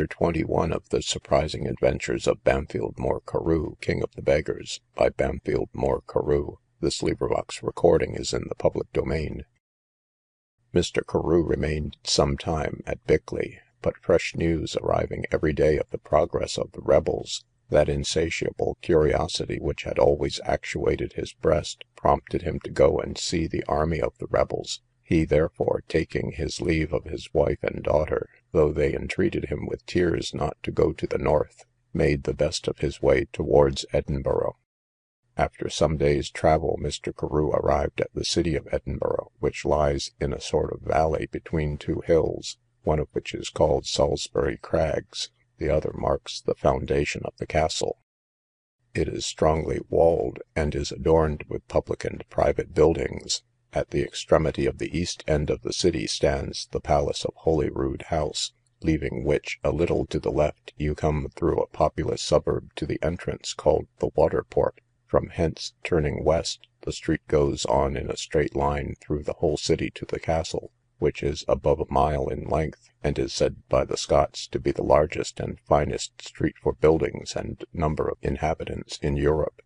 Chapter 21 of the surprising adventures of Bampfylde Moore Carew, King of the Beggars, by Bampfylde Moore Carew. This recording is in the public domain. Mr. Carew remained some time at Bickley, but fresh news arriving every day of the progress of the rebels, that insatiable curiosity which had always actuated his breast, prompted him to go and see the army of the rebels. He therefore, taking his leave of his wife and daughter, though they entreated him with tears not to go to the north, made the best of his way towards Edinburgh. After some days' travel, Mr. Carew arrived at the city of Edinburgh, which lies in a sort of valley between two hills, one of which is called Salisbury Crags, the other marks the foundation of the castle. It is strongly walled, and is adorned with public and private buildings. At the extremity of the east end of the city stands the palace of Holyrood House, leaving which, a little to the left, you come through a populous suburb to the entrance called the Waterport. From hence, turning west, the street goes on in a straight line through the whole city to the castle, which is above a mile in length, and is said by the Scots to be the largest and finest street for buildings and number of inhabitants in Europe.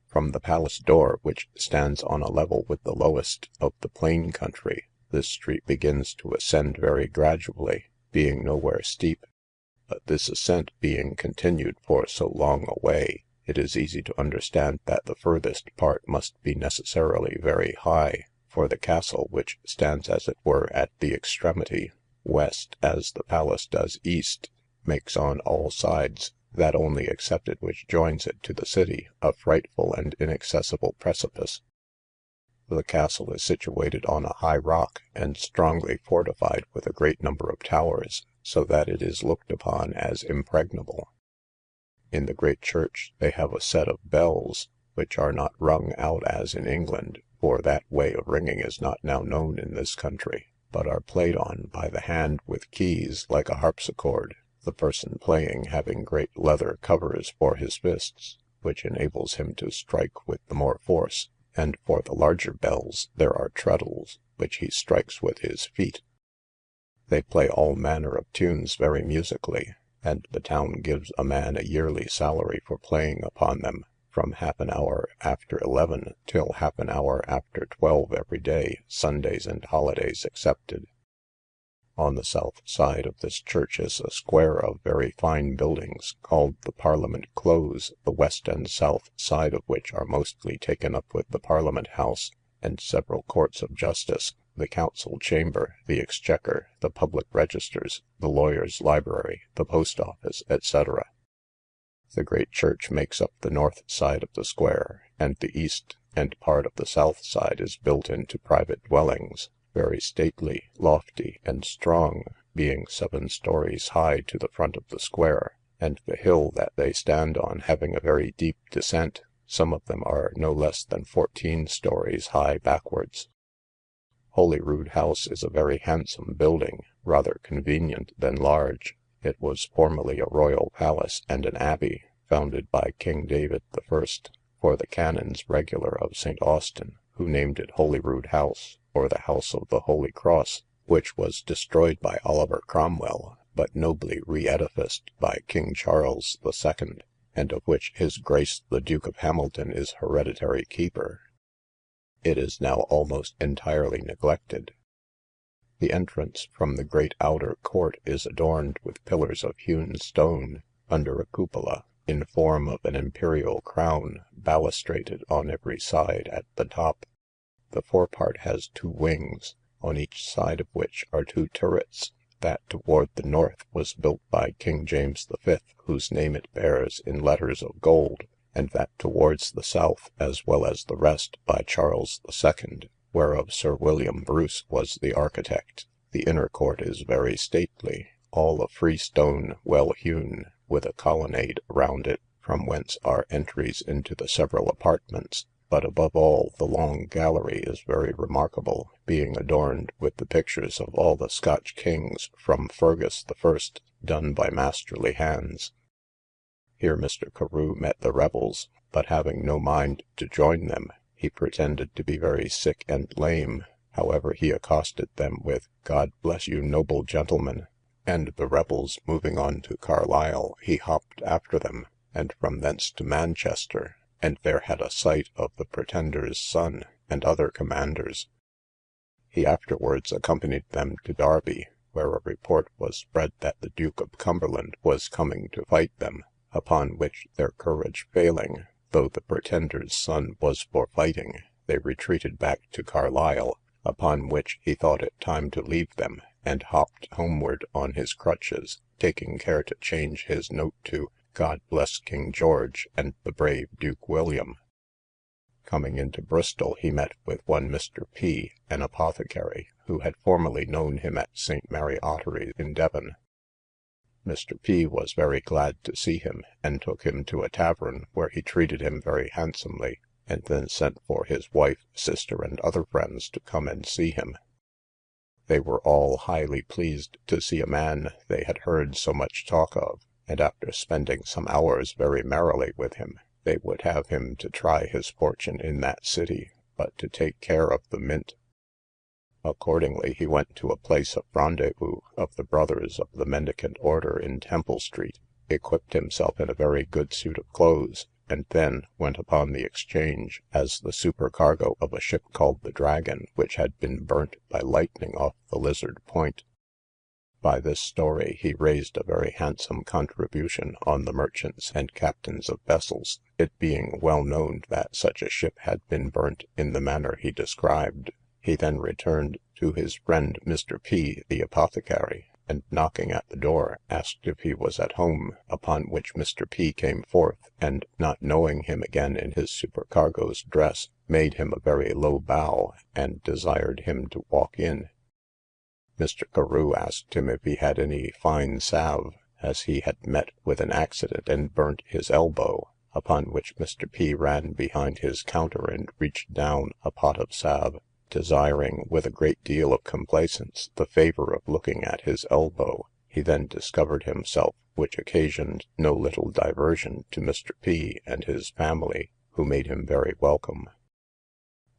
From the palace door, which stands on a level with the lowest of the plain country, this street begins to ascend very gradually, being nowhere steep; but this ascent being continued for so long a way, it is easy to understand that the furthest part must be necessarily very high, for the castle, which stands as it were at the extremity west, as the palace does east, makes on all sides, that only excepted which joins it to the city, a frightful and inaccessible precipice. The castle is situated on a high rock, and strongly fortified with a great number of towers, so that it is looked upon as impregnable. In the great church they have a set of bells, which are not rung out as in England, for that way of ringing is not now known in this country, but are played on by the hand with keys, like a harpsichord, the person playing having great leather covers for his fists, which enables him to strike with the more force, and for the larger bells there are treadles, which he strikes with his feet. They play all manner of tunes very musically, and the town gives a man a yearly salary for playing upon them, from half an hour after 11 till half an hour after 12 every day, Sundays and holidays excepted. On the south side of this church is a square of very fine buildings, called the Parliament Close, the west and south side of which are mostly taken up with the Parliament House, and several courts of justice, the council chamber, the exchequer, the public registers, the lawyer's library, the post office, etc. The great church makes up the north side of the square, and the east and part of the south side is built into private dwellings, very stately, lofty, and strong, being 7 stories high to the front of the square, and the hill that they stand on having a very deep descent. Some of them are no less than 14 stories high backwards. Holyrood House is a very handsome building, rather convenient than large. It was formerly a royal palace and an abbey, founded by King David the First, for the canons regular of St. Austin, who named it Holyrood House, or the House of the Holy Cross, which was destroyed by Oliver Cromwell, but nobly re-edificed by King Charles the Second, and of which his Grace the Duke of Hamilton is hereditary keeper. It is now almost entirely neglected. The entrance from the great outer court is adorned with pillars of hewn stone, under a cupola, in form of an imperial crown, balustraded on every side at the top. The forepart has 2 wings, on each side of which are 2 turrets. That toward the north was built by King James V, whose name it bears in letters of gold, and that towards the south, as well as the rest, by Charles II, whereof Sir William Bruce was the architect. The inner court is very stately, all of free stone, well hewn, with a colonnade round it, from whence are entries into the several apartments. But above all, the long gallery is very remarkable, being adorned with the pictures of all the Scotch kings, from Fergus the First, done by masterly hands. Here Mr. Carew met the rebels, but having no mind to join them, he pretended to be very sick and lame. However, he accosted them with, "God bless you, noble gentlemen," and the rebels moving on to Carlisle, he hopped after them, and from thence to Manchester, and there had a sight of the Pretender's son, and other commanders. He afterwards accompanied them to Derby, where a report was spread that the Duke of Cumberland was coming to fight them, upon which, their courage failing, though the Pretender's son was for fighting, they retreated back to Carlisle, upon which he thought it time to leave them, and hopped homeward on his crutches, taking care to change his note to God bless King George and the brave Duke William. Coming into Bristol, he met with one Mr. P., an apothecary, who had formerly known him at St. Mary Ottery in Devon. Mr. P. was very glad to see him, and took him to a tavern, where he treated him very handsomely, and then sent for his wife, sister, and other friends to come and see him. They were all highly pleased to see a man they had heard so much talk of, and after spending some hours very merrily with him, they would have him to try his fortune in that city, but to take care of the mint. Accordingly he went to a place of rendezvous of the brothers of the mendicant order in Temple street, equipped himself in a very good suit of clothes, and then went upon the exchange, as the supercargo of a ship called the Dragon, which had been burnt by lightning off the Lizard Point. By this story he raised a very handsome contribution on the merchants and captains of vessels, it being well known that such a ship had been burnt in the manner he described. He then returned to his friend Mr. P., the apothecary, and knocking at the door, asked if he was at home, upon which Mr. P. came forth, and, not knowing him again in his supercargo's dress, made him a very low bow, and desired him to walk in. Mr. Carew asked him if he had any fine salve, as he had met with an accident and burnt his elbow, upon which Mr. P. ran behind his counter and reached down a pot of salve, desiring, with a great deal of complaisance, the favour of looking at his elbow. He then discovered himself, which occasioned no little diversion to Mr. P. and his family, who made him very welcome.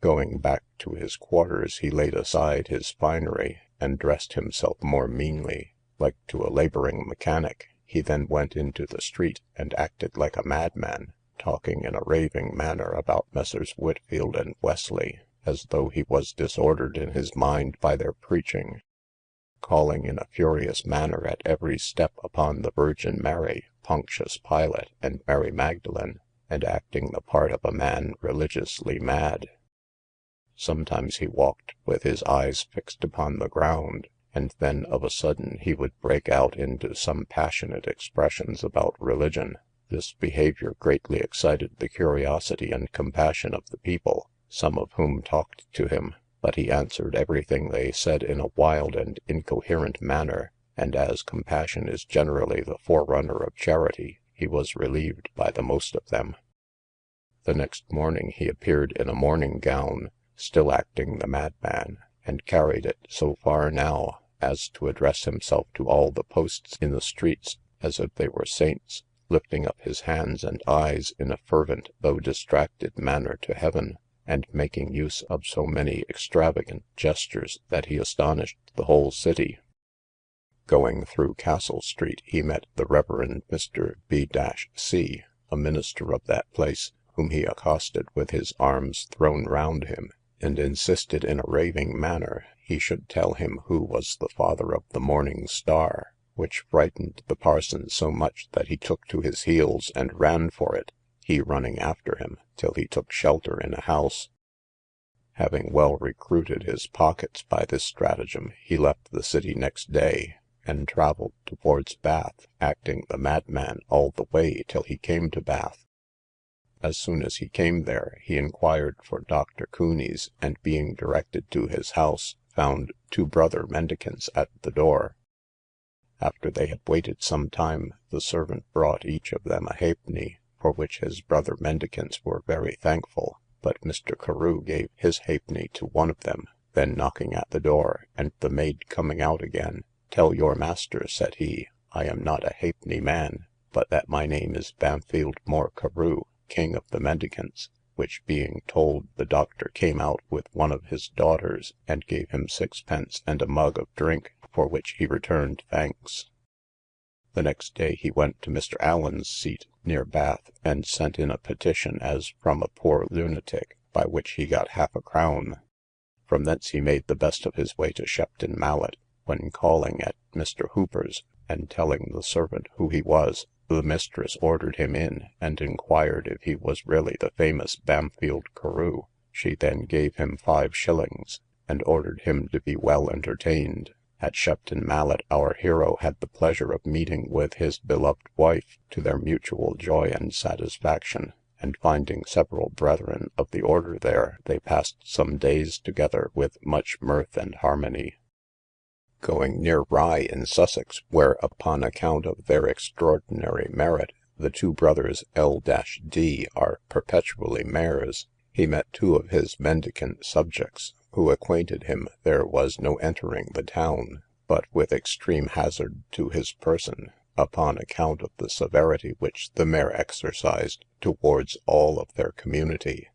Going back to his quarters, he laid aside his finery, and dressed himself more meanly, like to a labouring mechanic. He then went into the street, and acted like a madman, talking in a raving manner about Messrs. Whitfield and Wesley, as though he was disordered in his mind by their preaching, calling in a furious manner at every step upon the Virgin Mary, Pontius Pilate, and Mary Magdalene, and acting the part of a man religiously mad. Sometimes he walked with his eyes fixed upon the ground, and then of a sudden he would break out into some passionate expressions about religion. This behaviour greatly excited the curiosity and compassion of the people, some of whom talked to him, but he answered everything they said in a wild and incoherent manner, and as compassion is generally the forerunner of charity, he was relieved by the most of them. The next morning he appeared in a morning gown, still acting the madman, and carried it so far now as to address himself to all the posts in the streets, as if they were saints, lifting up his hands and eyes in a fervent though distracted manner to heaven, and making use of so many extravagant gestures that he astonished the whole city. Going through Castle street, he met the Reverend Mr. B—C., a minister of that place, whom he accosted with his arms thrown round him, and insisted in a raving manner he should tell him who was the father of the Morning Star, which frightened the parson so much that he took to his heels and ran for it, he running after him, till he took shelter in a house. Having well recruited his pockets by this stratagem, he left the city next day, and travelled towards Bath, acting the madman all the way till he came to Bath. As soon as he came there, he inquired for Dr. Cooney's, and being directed to his house, found two brother mendicants at the door. After they had waited some time, the servant brought each of them a halfpenny, for which his brother mendicants were very thankful, but Mr. Carew gave his halfpenny to one of them, then knocking at the door, and the maid coming out again, "Tell your master," said he, "I am not a halfpenny man, but that my name is Bampfylde Moore Carew, king of the mendicants, which being told, the doctor came out with one of his daughters, and gave him 6d. and a mug of drink, for which he returned thanks. The next day he went to Mr. Allen's seat, near Bath, and sent in a petition as from a poor lunatic, by which he got 1/2 crown. From thence he made the best of his way to Shepton Mallet, when calling at Mr. Hooper's, and telling the servant who he was, the mistress ordered him in, and inquired if he was really the famous Bampfylde Carew. She then gave him 5 shillings, and ordered him to be well entertained. At Shepton Mallet our hero had the pleasure of meeting with his beloved wife, to their mutual joy and satisfaction, and finding several brethren of the order there, they passed some days together with much mirth and harmony. Going near Rye in Sussex, where, upon account of their extraordinary merit, the 2 brothers L—D are perpetually mayors, he met 2 of his mendicant subjects, who acquainted him there was no entering the town, but with extreme hazard to his person, upon account of the severity which the mayor exercised towards all of their community.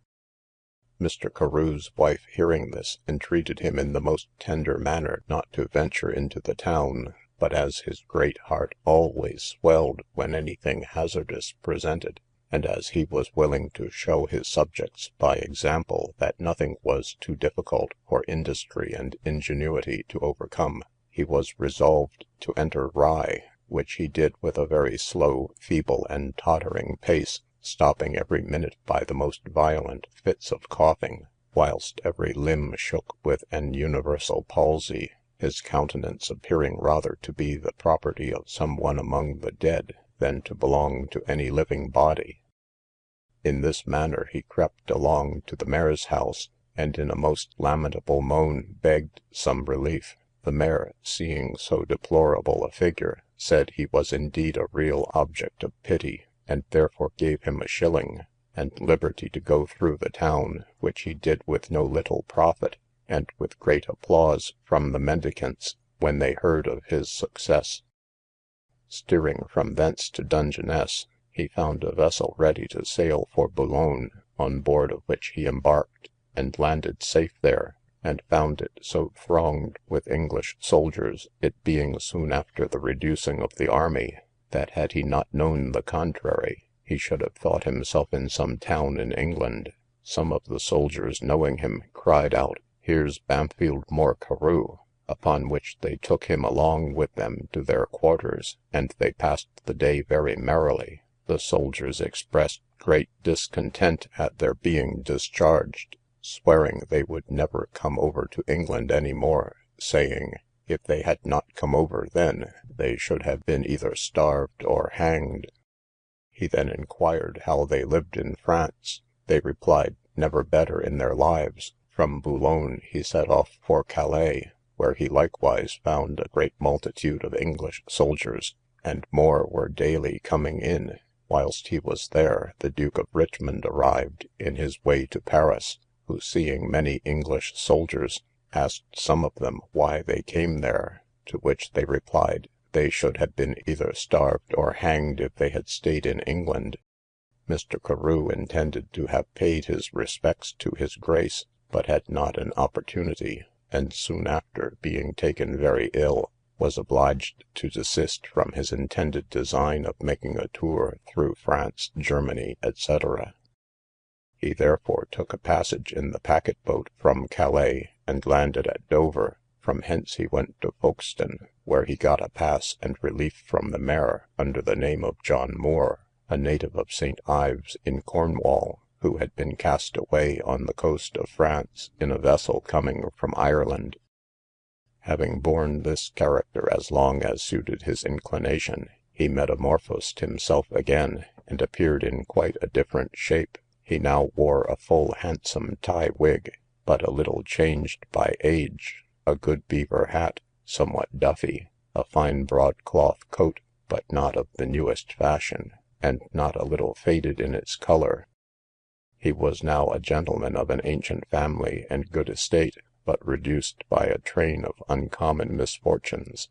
Mr. Carew's wife, hearing this, entreated him in the most tender manner not to venture into the town; but as his great heart always swelled when anything hazardous presented, and as he was willing to show his subjects by example that nothing was too difficult for industry and ingenuity to overcome, he was resolved to enter Rye, which he did with a very slow, feeble, and tottering pace, stopping every minute by the most violent fits of coughing, whilst every limb shook with an universal palsy, his countenance appearing rather to be the property of some one among the dead than to belong to any living body. In this manner he crept along to the mayor's house, and in a most lamentable moan begged some relief. The mayor, seeing so deplorable a figure, said he was indeed a real object of pity, and therefore gave him 1 shilling, and liberty to go through the town, which he did with no little profit, and with great applause from the mendicants, when they heard of his success. Steering from thence to Dungeness, he found a vessel ready to sail for Boulogne, on board of which he embarked, and landed safe there, and found it so thronged with English soldiers, it being soon after the reducing of the army, that had he not known the contrary, he should have thought himself in some town in England. Some of the soldiers, knowing him, cried out, "Here's Bampfylde Moore Carew," upon which they took him along with them to their quarters, and they passed the day very merrily. The soldiers expressed great discontent at their being discharged, swearing they would never come over to England any more, saying, if they had not come over then, they should have been either starved or hanged. He then inquired how they lived in France. They replied, never better in their lives. From Boulogne he set off for Calais, where he likewise found a great multitude of English soldiers, and more were daily coming in. Whilst he was there, the Duke of Richmond arrived in his way to Paris, who, seeing many English soldiers, asked some of them why they came there, to which they replied, they should have been either starved or hanged if they had stayed in England. Mr. Carew intended to have paid his respects to his grace, but had not an opportunity, and soon after, being taken very ill, was obliged to desist from his intended design of making a tour through France, Germany, etc. He therefore took a passage in the packet boat from Calais, and landed at Dover. From hence he went to Folkestone, where he got a pass and relief from the mayor, under the name of John Moore, a native of St. Ives in Cornwall, who had been cast away on the coast of France in a vessel coming from Ireland. Having borne this character as long as suited his inclination, he metamorphosed himself again, and appeared in quite a different shape. He now wore a full handsome tie wig, but a little changed by age, a good beaver hat, somewhat duffy, a fine broadcloth coat, but not of the newest fashion, and not a little faded in its colour. He was now a gentleman of an ancient family and good estate, but reduced by a train of uncommon misfortunes.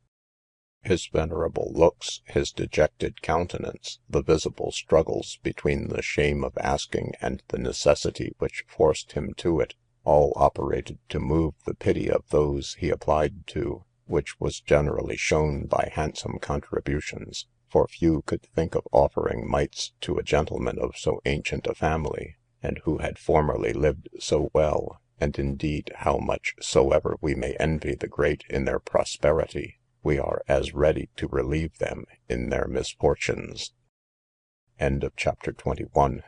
His venerable looks, his dejected countenance, the visible struggles between the shame of asking and the necessity which forced him to it, all operated to move the pity of those he applied to, which was generally shown by handsome contributions; for few could think of offering mites to a gentleman of so ancient a family, and who had formerly lived so well; and indeed, how much soever we may envy the great in their prosperity, we are as ready to relieve them in their misfortunes. Chapter 22.